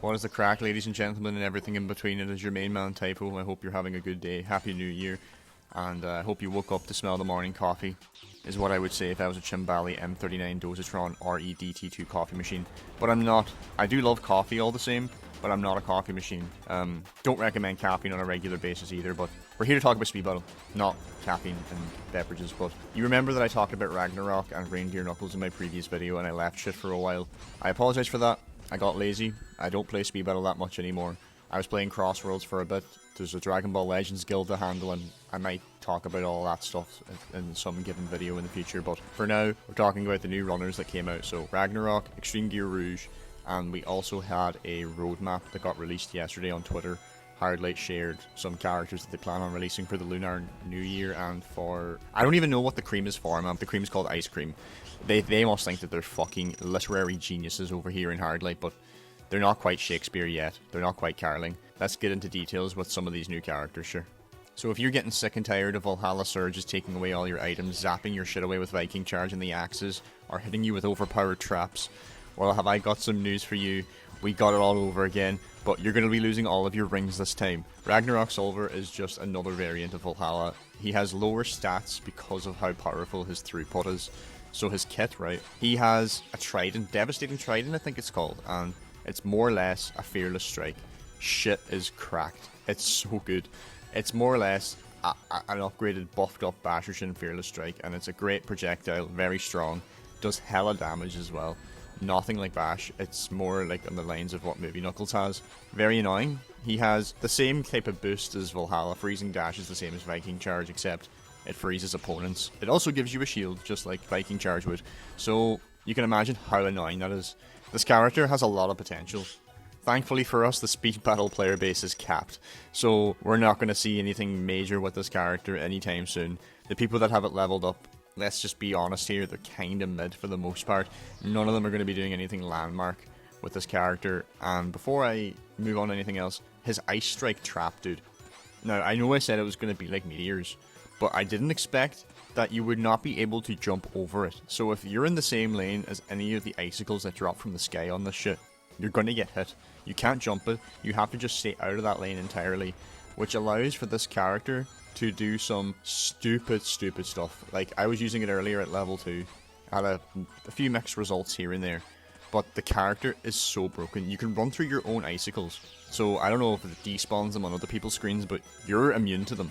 What is the crack, ladies and gentlemen, and everything in between? It is your main man, Typho. I hope you're having a good day. Happy New Year. And I hope you woke up to smell the morning coffee, is what I would say if I was a Chimbali M39 Dosatron REDT2 coffee machine. But I'm not. I do love coffee all the same, but I'm not a coffee machine. Don't recommend caffeine on a regular basis either, but we're here to talk about speed battle, not caffeine and beverages. But you remember that I talked about Ragnarok and Reindeer Knuckles in my previous video, and I left shit for a while. I apologize for that. I got lazy. I don't play speed battle that much anymore. I was playing Crossworlds for a bit. There's a Dragon Ball Legends guild to handle, and I might talk about all that stuff in some given video in the future. But for now, we're talking about the new runners that came out. So Ragnarok, Extreme Gear Rouge, and we also had a roadmap that got released yesterday on Twitter. Hardlight shared some characters that they plan on releasing for the Lunar New Year and for... I don't even know what the cream is for, man. The cream is called Ice Cream. They must think that they're fucking literary geniuses over here in Hardlight, but they're not quite Shakespeare yet. They're not quite Carling. Let's get into details with some of these new characters, sure. So if you're getting sick and tired of Valhalla Surges taking away all your items, zapping your shit away with Viking Charge and the axes, or hitting you with overpowered traps, well, have I got some news for you. We got it all over again, but you're going to be losing all of your rings this time. Ragnarok Silver is just another variant of Valhalla. He has lower stats because of how powerful his throughput is. So his kit, right? He has a trident, Devastating Trident I think it's called, and it's more or less a fearless strike. Shit is cracked. It's so good. It's more or less an upgraded, buffed up Bashershin fearless strike, and it's a great projectile, very strong, does hella damage as well. Nothing like Bash, it's more like on the lines of what Movie Knuckles has. Very annoying. He has the same type of boost as Valhalla. Freezing Dash is the same as Viking Charge, except it freezes opponents. It also gives you a shield, just like Viking Charge would. So you can imagine how annoying that is. This character has a lot of potential. Thankfully for us, the speed battle player base is capped, so we're not going to see anything major with this character anytime soon. The people that have it leveled up, let's just be honest here, they're kind of mid for the most part. None of them are going to be doing anything landmark with this character. And before I move on to anything else, his Ice Strike trap, dude. Now, I know I said it was going to be like meteors, but I didn't expect that you would not be able to jump over it. So if you're in the same lane as any of the icicles that drop from the sky on this shit, you're going to get hit. You can't jump it, you have to just stay out of that lane entirely, which allows for this character to do some stupid stuff. Like, I was using it earlier at level 2, had a few mixed results here and there, but the character is so broken. You can run through your own icicles, so I don't know if it despawns them on other people's screens, but you're immune to them,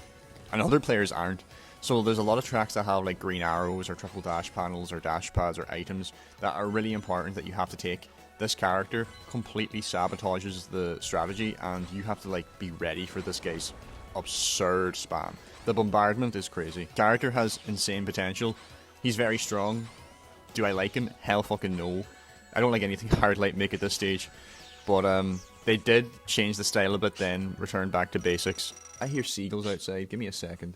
and other players aren't. So there's a lot of tracks that have like green arrows or triple dash panels or dash pads or items that are really important that you have to take. This character completely sabotages the strategy, and you have to like be ready for this guy's absurd spam. The bombardment is crazy. Character has insane potential. He's very strong. Do I like him? Hell fucking no. I don't like anything Hardlight make at this stage. But they did change the style a bit then, return back to basics. I hear seagulls outside. Give me a second.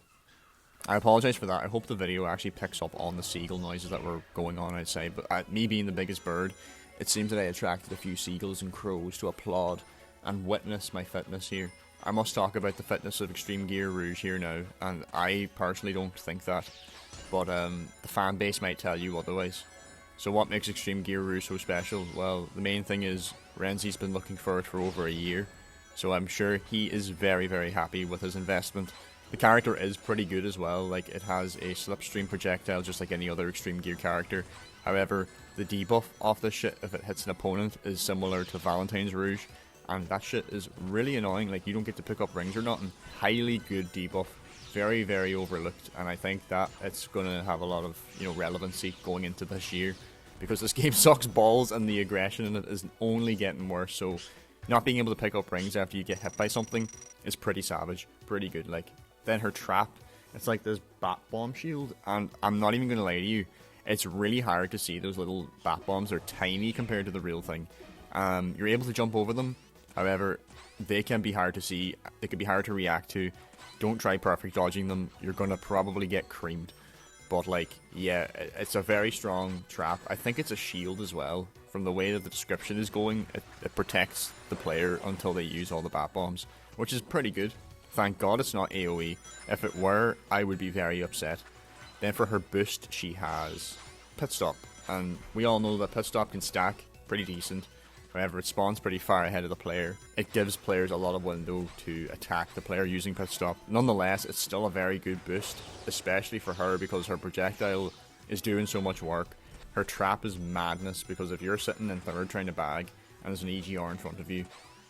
I apologize for that. I hope the video actually picks up on the seagull noises that were going on outside. But me being the biggest bird, it seems that I attracted a few seagulls and crows to applaud and witness my fitness here. I must talk about the fitness of Extreme Gear Rouge here now, and I personally don't think that, but the fan base might tell you otherwise. So what makes Extreme Gear Rouge so special? Well, the main thing is Renzi's been looking for it for over a year, so I'm sure he is very happy with his investment. The character is pretty good as well. Like, it has a slipstream projectile just like any other Extreme Gear character. However, the debuff off this shit if it hits an opponent is similar to Valentine's Rouge, and that shit is really annoying. Like, you don't get to pick up rings or nothing. Highly good debuff, very overlooked, and I think that it's gonna have a lot of, you know, relevancy going into this year, because this game sucks balls and the aggression in it is only getting worse. So not being able to pick up rings after you get hit by something is pretty savage, pretty good. Like, then her trap, it's like this bat bomb shield, and I'm not even gonna lie to you, it's really hard to see those little bat bombs. They're tiny compared to the real thing. You're able to jump over them, however, they can be hard to see, they can be hard to react to. Don't try perfect dodging them, you're gonna probably get creamed. But like, yeah, it's a very strong trap. I think it's a shield as well. From the way that the description is going, it protects the player until they use all the bat bombs, which is pretty good. Thank God it's not AoE. If it were, I would be very upset. Then for her boost, she has Pit Stop, and we all know that Pit Stop can stack pretty decent. However, it spawns pretty far ahead of the player. It gives players a lot of window to attack the player using pit stop. Nonetheless, it's still a very good boost, especially for her because her projectile is doing so much work. Her trap is madness because if you're sitting in third trying to bag and there's an EGR in front of you,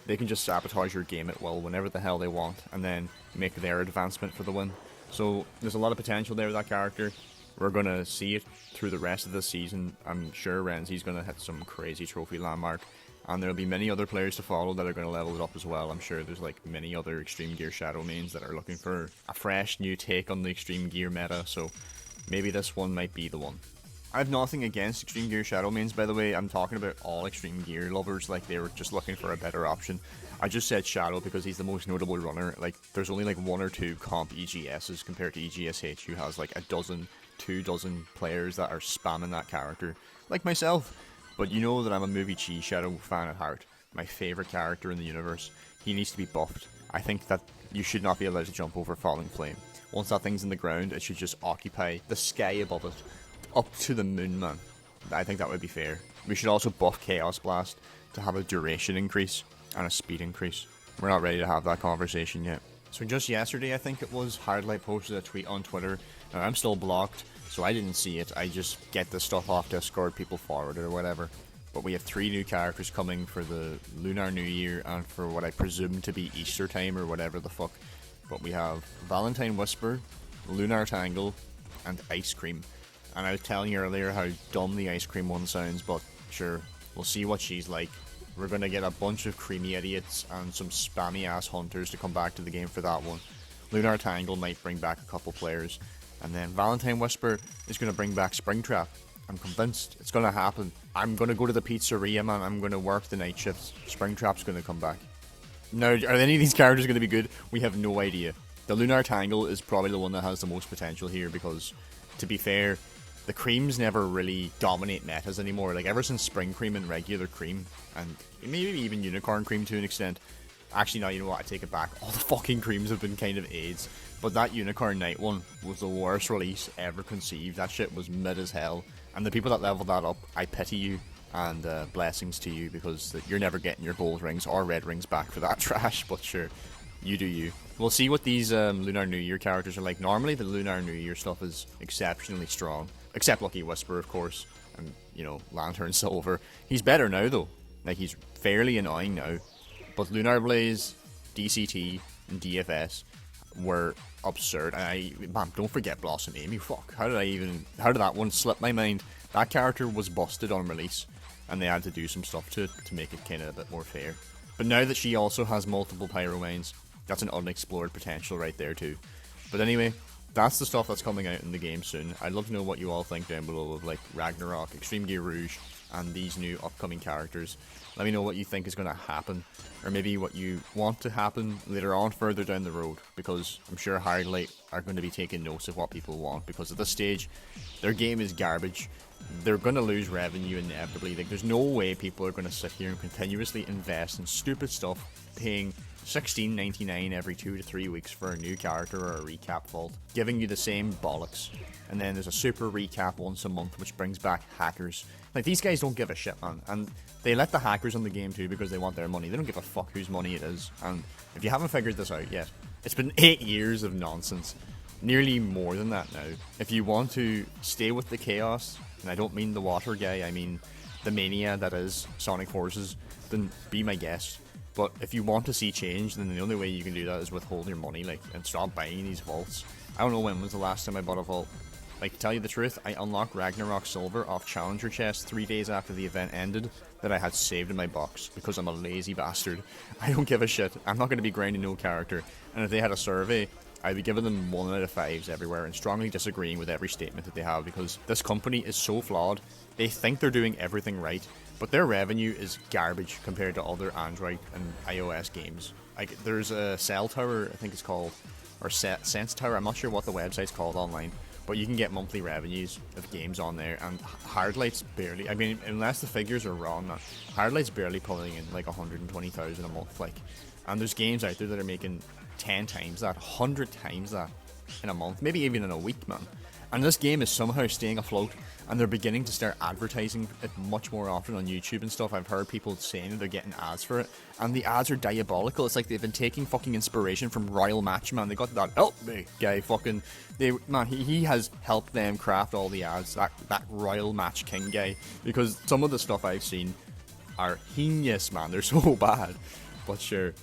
they can just sabotage your game at will whenever the hell they want and then make their advancement for the win. So there's a lot of potential there with that character. We're going to see it through the rest of the season. I'm sure Renzi's going to hit some crazy trophy landmark. And there'll be many other players to follow that are going to level it up as well. I'm sure there's like many other Extreme Gear Shadow mains that are looking for a fresh new take on the Extreme Gear meta. So maybe this one might be the one. I have nothing against Extreme Gear Shadow mains, by the way. I'm talking about all Extreme Gear lovers, like they were just looking for a better option. I just said Shadow because he's the most notable runner. Like there's only like 1 or 2 comp EGSs compared to EGSH, who has like 2 dozen players that are spamming that character, like myself. But you know that I'm a Movie Cheese Shadow fan at heart. My favourite character in the universe. He needs to be buffed. I think that you should not be allowed to jump over Falling Flame. Once that thing's in the ground, it should just occupy the sky above it. Up to the moon, man. I think that would be fair. We should also buff Chaos Blast to have a duration increase and a speed increase. We're not ready to have that conversation yet. So just yesterday, I think it was, Hardlight posted a tweet on Twitter. Now, I'm still blocked, so I didn't see it. I just get this stuff off Discord, people forward it or whatever. But we have 3 new characters coming for the Lunar New Year and for what I presume to be Easter time or whatever the fuck. But we have Valentine Whisper, Lunar Tangle, and Ice Cream. And I was telling you earlier how dumb the Ice Cream one sounds, but sure, we'll see what she's like. We're going to get a bunch of creamy idiots and some spammy ass hunters to come back to the game for that one. Lunar Tangle might bring back a couple players. And then Valentine Whisper is going to bring back Springtrap. I'm convinced it's going to happen. I'm going to go to the pizzeria, man. I'm going to work the night shifts. Springtrap's going to come back. Now, are any of these characters going to be good? We have no idea. The Lunar Tangle is probably the one that has the most potential here because, to be fair, the creams never really dominate metas anymore. Like, ever since Spring Cream and Regular Cream, and maybe even Unicorn Cream to an extent. Actually, no, you know what? I take it back. All the fucking creams have been kind of AIDS. But that Unicorn Night one was the worst release ever conceived. That shit was mid as hell. And the people that leveled that up, I pity you. And blessings to you, because you're never getting your gold rings or red rings back for that trash. But sure, you do you. We'll see what these Lunar New Year characters are like. Normally, the Lunar New Year stuff is exceptionally strong. Except Lucky Whisper, of course. And, you know, Lantern Silver. He's better now, though. Like, he's fairly annoying now. But Lunar Blaze, DCT, and DFS were absurd. And man, don't forget Blossom Amy. Fuck, how did that one slip my mind? That character was busted on release, and they had to do some stuff to it to make it kind of a bit more fair. But now that she also has multiple Pyro Mines, that's an unexplored potential right there too. But anyway, that's the stuff that's coming out in the game soon. I'd love to know what you all think down below of like Ragnarok, Extreme Gear Rouge, and these new upcoming characters. Let me know what you think is going to happen, or maybe what you want to happen later on further down the road, because I'm sure Hardlight are going to be taking notes of what people want, because at this stage, their game is garbage. They're going to lose revenue inevitably. Like, there's no way people are going to sit here and continuously invest in stupid stuff, paying $16.99 every 2 to 3 weeks for a new character or a recap vault, giving you the same bollocks. And then there's a super recap once a month, which brings back hackers. Like, these guys don't give a shit, man. And they let the hackers on the game too because they want their money. They don't give a fuck whose money it is. And if you haven't figured this out yet, it's been 8 years of nonsense. Nearly more than that now. If you want to stay with the chaos, and I don't mean the water guy, I mean the mania that is Sonic Forces, then be my guest. But if you want to see change, then the only way you can do that is withhold your money, like, and stop buying these vaults. I don't know when was the last time I bought a vault. Like, to tell you the truth, I unlocked Ragnarok Silver off Challenger Chest 3 days after the event ended that I had saved in my box, because I'm a lazy bastard. I don't give a shit. I'm not going to be grinding no character. And if they had a survey, I'd be giving them 1 out of 5s everywhere and strongly disagreeing with every statement that they have, because this company is so flawed. They think they're doing everything right, but their revenue is garbage compared to other Android and iOS games. Like, there's a Cell Tower, I think it's called, or Sense Tower, I'm not sure what the website's called online, but you can get monthly revenues of games on there, and Hardlight's barely, I mean, unless the figures are wrong, Hardlight's barely pulling in like 120,000 a month, like, and there's games out there that are making 10 times that, 100 times that in a month, maybe even in a week, man. And this game is somehow staying afloat, and they're beginning to start advertising it much more often on YouTube and stuff. I've heard people saying that they're getting ads for it, and the ads are diabolical. It's like they've been taking fucking inspiration from Royal Match, man. They got that help me guy fucking. He has helped them craft all the ads. That Royal Match King guy, because some of the stuff I've seen are heinous, man. They're so bad, but sure.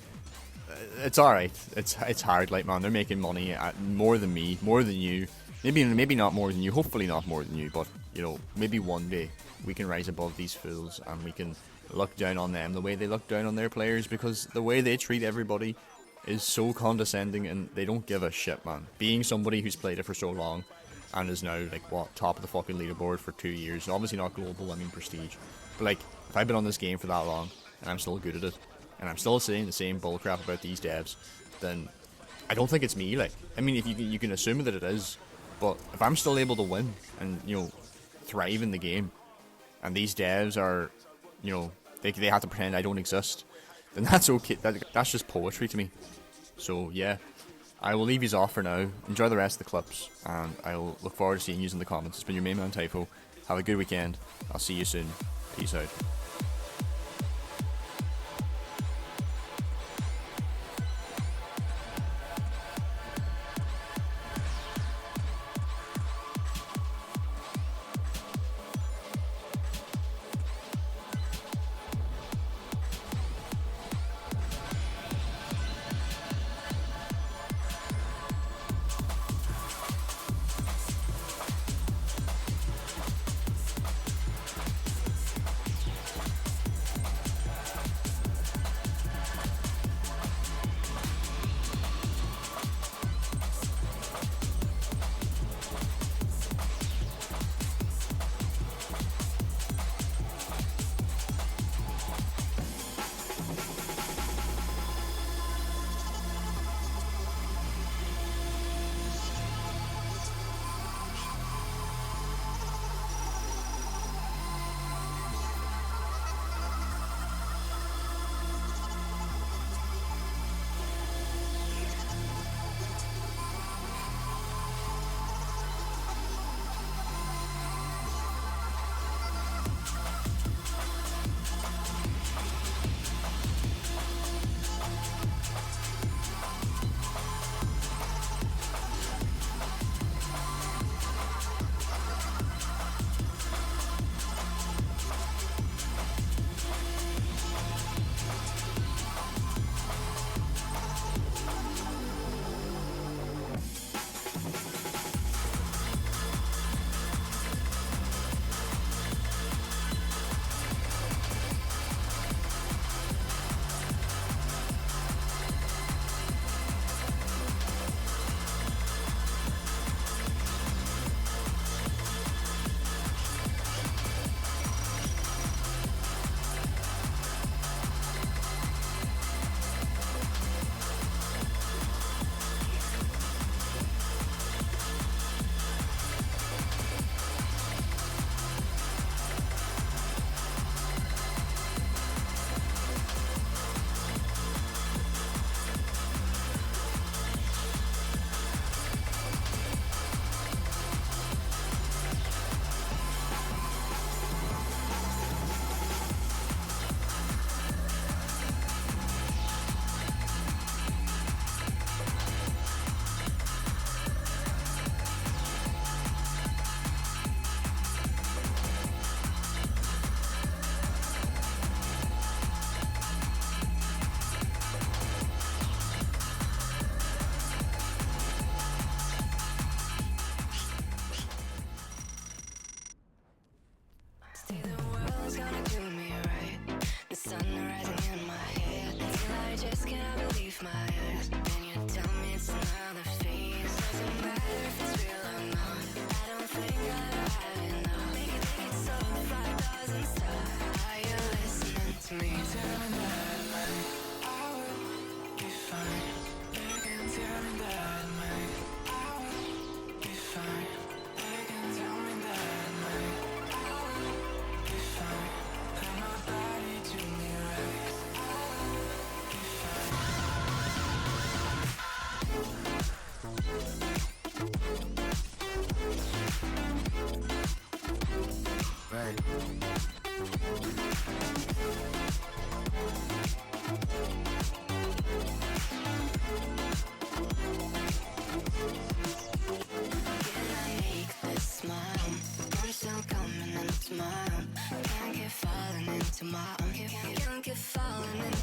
It's alright. It's hard, like, man. They're making money more than me, more than you. Maybe not more than you, hopefully not more than you, but, you know, maybe one day we can rise above these fools and we can look down on them the way they look down on their players, because the way they treat everybody is so condescending and they don't give a shit, man. Being somebody who's played it for so long and is now, like, what, top of the fucking leaderboard for 2 years, obviously not global, I mean prestige, but, like, if I've been on this game for that long and I'm still good at it, and I'm still saying the same bullcrap about these devs, then I don't think it's me, like, I mean, if you can assume that it is. But if I'm still able to win and, you know, thrive in the game, and these devs are, you know, they have to pretend I don't exist, then that's okay. That's just poetry to me. So yeah, I will leave yous off for now. Enjoy the rest of the clips, and I'll look forward to seeing yous in the comments. It's been your main man Typho. Have a good weekend. I'll see you soon. Peace out.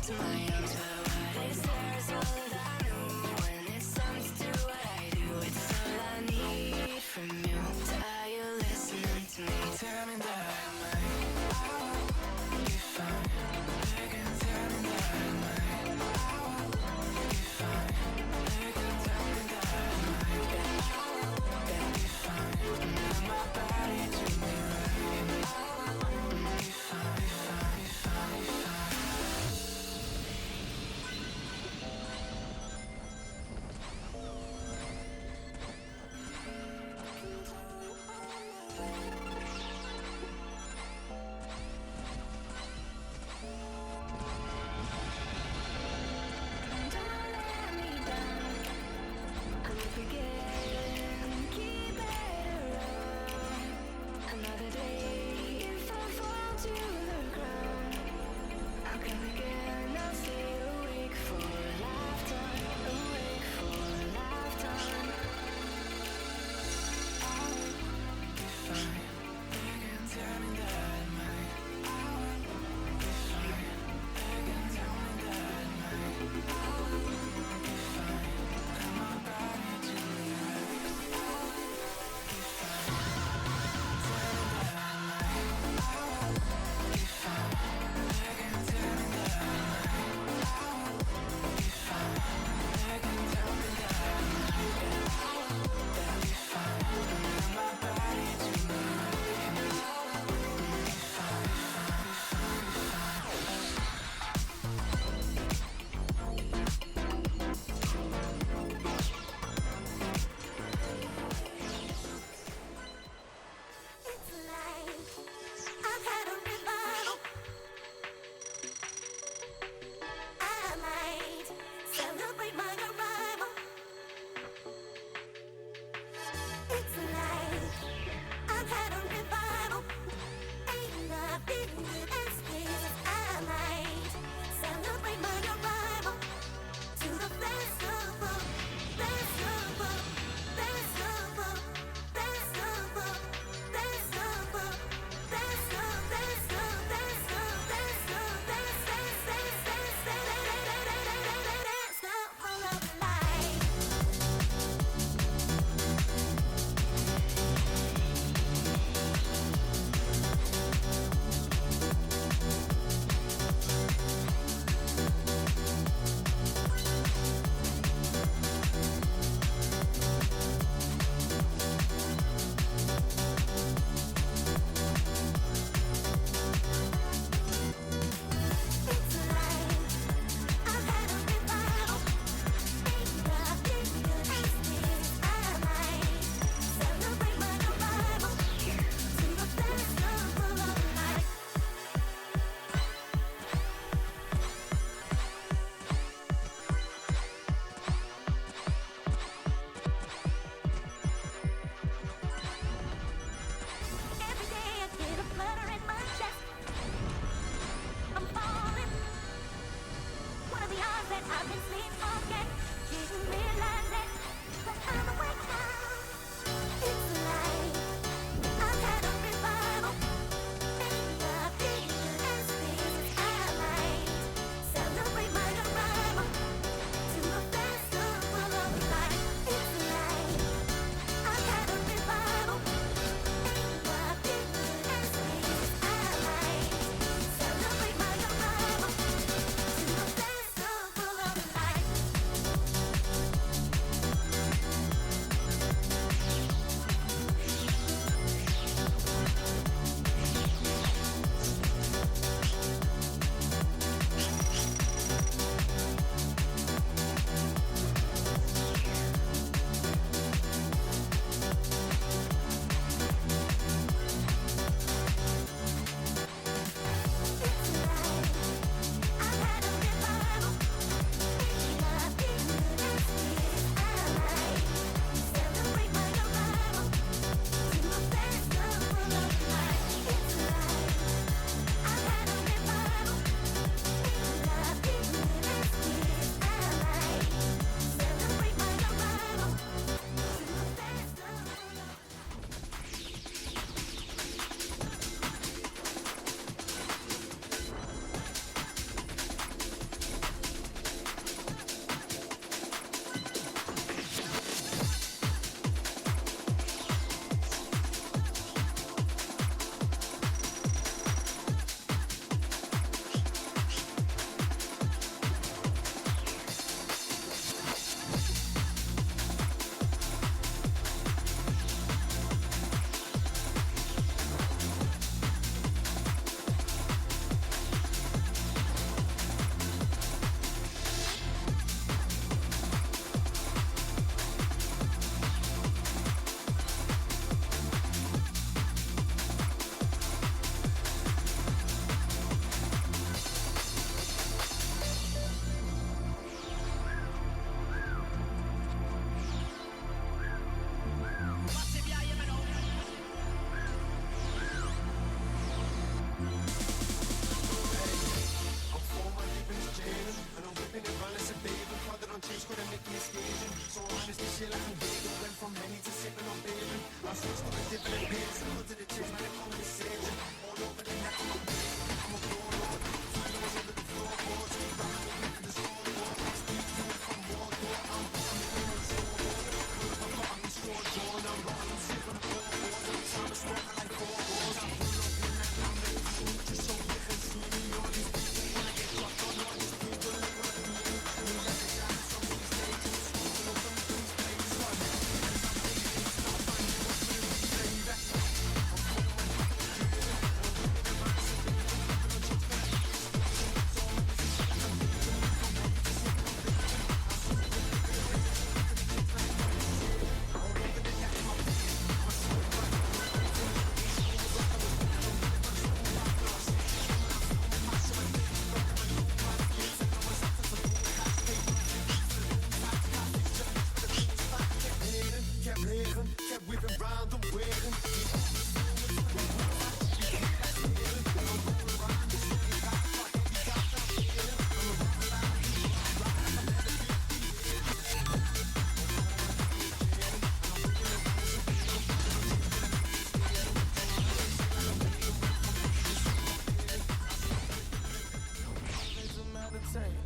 to my arms, but what is there is all that I know. When it's time to do what I do, it's all I need from you. So are you listening to me? Tell me that I won't be fine. They can tell me that I won't be fine. They can tell me that I won't be fine. And let my body do me right. Be fine, be fine, be fine, be fine.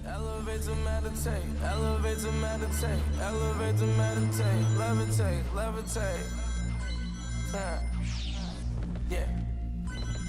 Elevate to meditate, elevate to meditate, elevate to meditate, levitate, levitate. Yeah,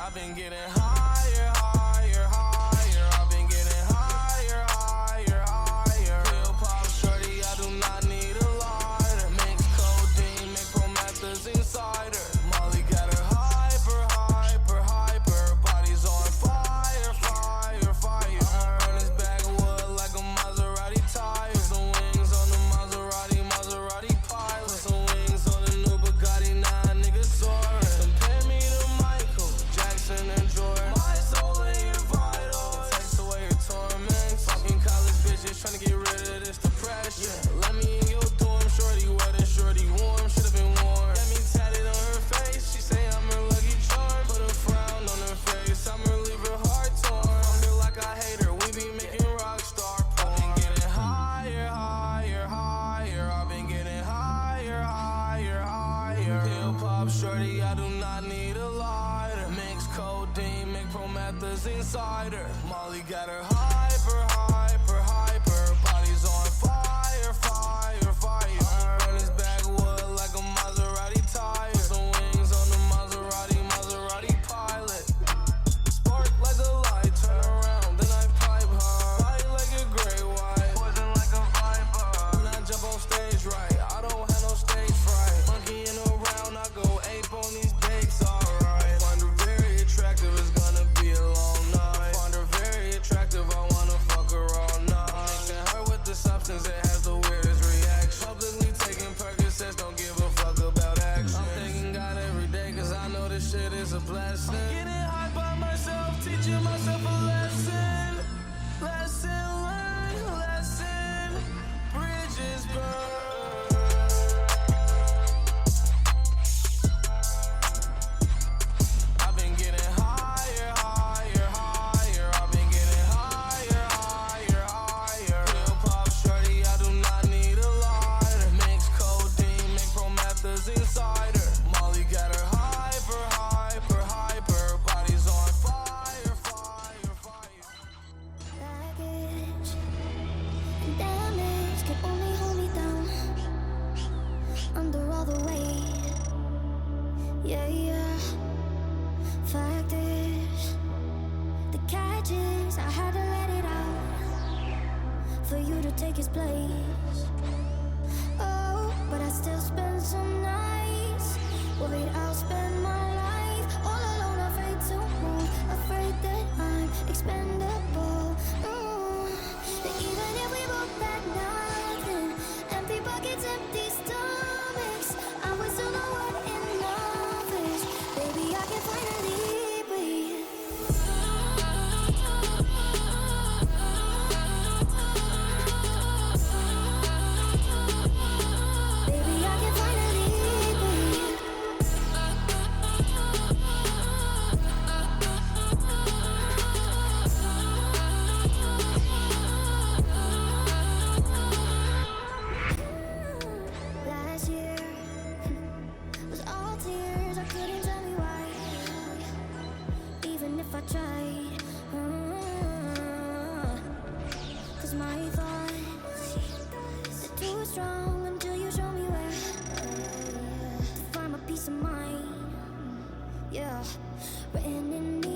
I've been getting higher, higher, higher. I've been getting higher, higher, higher. Pill pop shorty, I do not need a lighter. Mix codeine, make promethazine cider. Molly got her hyper, hyper, hyper. Body's on fire, fire, fire. Burn this bag of wood like a Maserati tire. Some wings on the Maserati, Maserati pilot. Some wings on the new Bugatti, nah, niggas soaring. Compare me to Michael Jackson and Jordan. My soul ain't your vital. It takes away your torment. Fucking college bitches trying to get rid of this depression. Yeah, let me in your dorm, shorty wet and shorty warm. Should've been warm. Let me tatted on her face. She say I'm her lucky charm. Put a frown on her face. I'm her leave her heart torn. Fuck her like I hate her. We be making rock star porn. I've been getting higher, higher, higher. I've been getting higher, higher, higher. Pill pop shorty, I do not need a lighter. Mix codeine, make promethazine cider. Molly got her hyper, hyper, hyper. Body's on fire, fire, fire. Burn this bag of wood like a Maserati tire. Some wings on the Maserati, Maserati pilot. Spark like a light, turn around, then I pipe her. Fight like a gray white, poison like a viper. When I jump on stage right, I don't have no stage fright. Monkeying around, I go ape on these dates, alright. Find her very attractive, it's gonna be a long night. Find her very attractive, I wanna fuck her all night. Mixing her with the substance, it has the weirdest reaction. Publicly taking Percocets, don't give a fuck about action. I'm thanking God every day, cause I know this shit is a blessing. I'm getting high by myself, teaching myself a lesson. Lesson learned, lesson. Bridges burned. I've been getting higher, higher, higher. I've been getting higher, higher, higher. Pill pop shorty, I do not need a lighter. Mix codeine, make promethazine cider. Molly got her hyper, hyper, hyper. Body's on fire, fire, fire. Baggage and damage can only hold me down under all the weight. Yeah, yeah. Fact is, the catch is I had to let it out for you to take his place. Oh, but I still spend some nights worried I'll spend my life all alone, afraid to move, afraid that I'm expendable. That even if we both had nothing, empty pockets, empty stomachs, I would still know what enough is. Baby, I can finally breathe. Baby, I can finally breathe. Cause my thoughts, they're too strong until you show me where to find my peace of mind. Yeah, written in